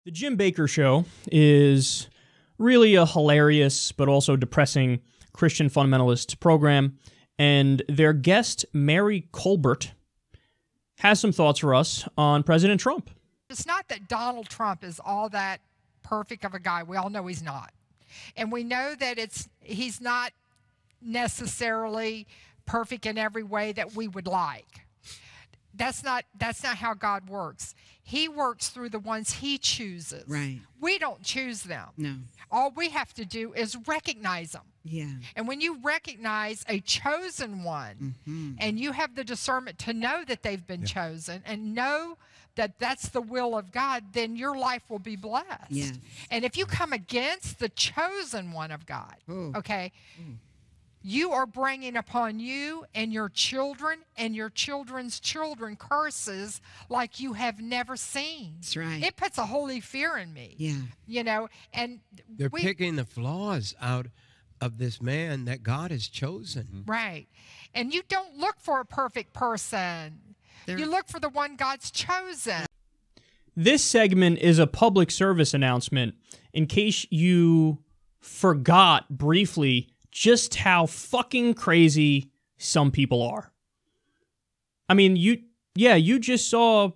The Jim Bakker Show is really a hilarious but also depressing Christian fundamentalist program, and their guest, Mary Colbert, has some thoughts for us on President Trump. It's not that Donald Trump is all that perfect of a guy. We all know he's not. And we know that he's not necessarily perfect in every way that we would like. That's not how God works. He works through the ones he chooses. Right. We don't choose them. No. All we have to do is recognize them. Yeah. And when you recognize a chosen one, and you have the discernment to know that they've been chosen and know that that's the will of God, then your life will be blessed. Yeah. And if you come against the chosen one of God, okay, you are bringing upon you and your children's children curses like you have never seen. That's right. It puts a holy fear in me. Yeah. You know, and they're picking the flaws out of this man that God has chosen. Right. And you don't look for a perfect person. You look for the one God's chosen. This segment is a public service announcement in case you forgot briefly just how fucking crazy some people are. I mean, you just saw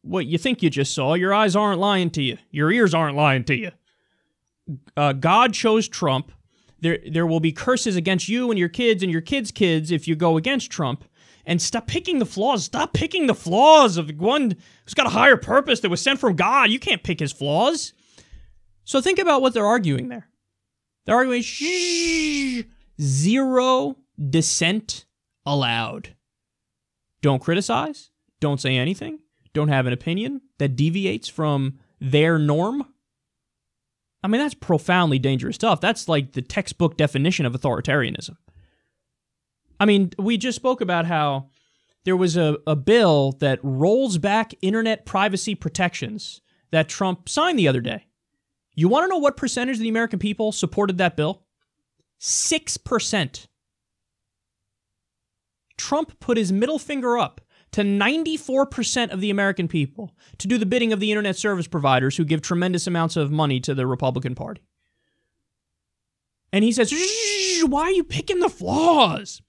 what you think you just saw. Your eyes aren't lying to you. Your ears aren't lying to you. God chose Trump. There will be curses against you and your kids' kids if you go against Trump. And stop picking the flaws. Stop picking the flaws of the one who's got a higher purpose that was sent from God. You can't pick his flaws. So think about what they're arguing there. They're arguing, shh, zero dissent allowed. Don't criticize. Don't say anything. Don't have an opinion that deviates from their norm. I mean, that's profoundly dangerous stuff. That's like the textbook definition of authoritarianism. I mean, we just spoke about how there was a bill that rolls back internet privacy protections that Trump signed the other day. You want to know what percentage of the American people supported that bill? 6%. Trump put his middle finger up to 94% of the American people to do the bidding of the internet service providers who give tremendous amounts of money to the Republican Party. And he says, why are you picking the flaws?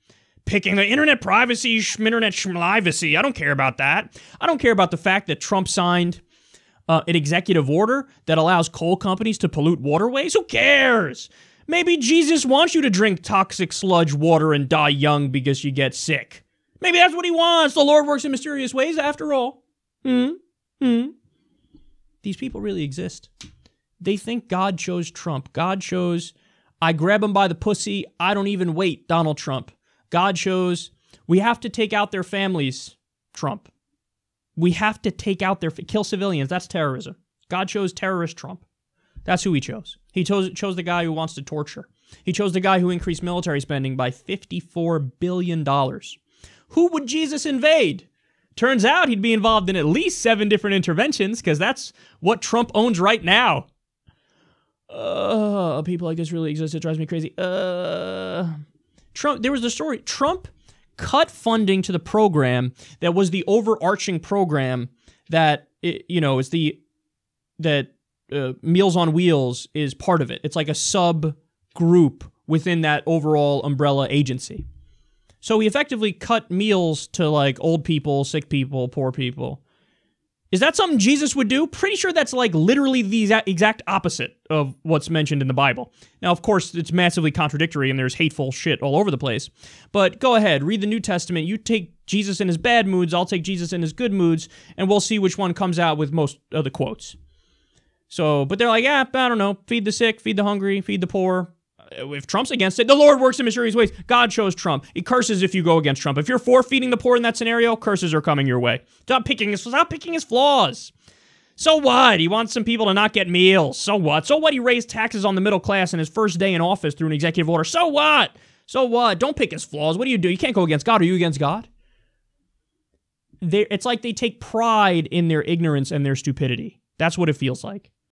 Picking the internet privacy, internet schmlivacy. I don't care about that. I don't care about the fact that Trump signed an executive order that allows coal companies to pollute waterways. Who cares? Maybe Jesus wants you to drink toxic sludge water and die young because you get sick. Maybe that's what he wants. The Lord works in mysterious ways after all. These people really exist. They think God chose Trump. God chose, I grab him by the pussy, I don't even wait, Donald Trump. God chose, we have to take out their families, Trump. We have to take out kill civilians. That's terrorism. God chose terrorist Trump. That's who he chose. He chose the guy who wants to torture. He chose the guy who increased military spending by $54 billion. Who would Jesus invade? Turns out he'd be involved in at least 7 different interventions because that's what Trump owns right now. People like this really exist. It drives me crazy. Trump. There was the story. Trump cut funding to the program that was the overarching program that is that Meals on Wheels is part of it. It's like a subgroup within that overall umbrella agency. So he effectively cut meals to like old people, sick people, poor people. Is that something Jesus would do? Pretty sure that's like literally the exact opposite of what's mentioned in the Bible. Now, of course, it's massively contradictory and there's hateful shit all over the place. But go ahead, read the New Testament. You take Jesus in his bad moods, I'll take Jesus in his good moods, and we'll see which one comes out with most of the quotes. So, but they're like, I don't know, feed the sick, feed the hungry, feed the poor. If Trump's against it, the Lord works in mysterious ways. God chose Trump. He curses if you go against Trump. If you're for feeding the poor in that scenario, curses are coming your way. Stop picking his flaws. So what? He wants some people to not get meals. So what? So what? He raised taxes on the middle class in his first day in office through an executive order. So what? So what? Don't pick his flaws. What do? You can't go against God. Are you against God? It's like they take pride in their ignorance and their stupidity. That's what it feels like.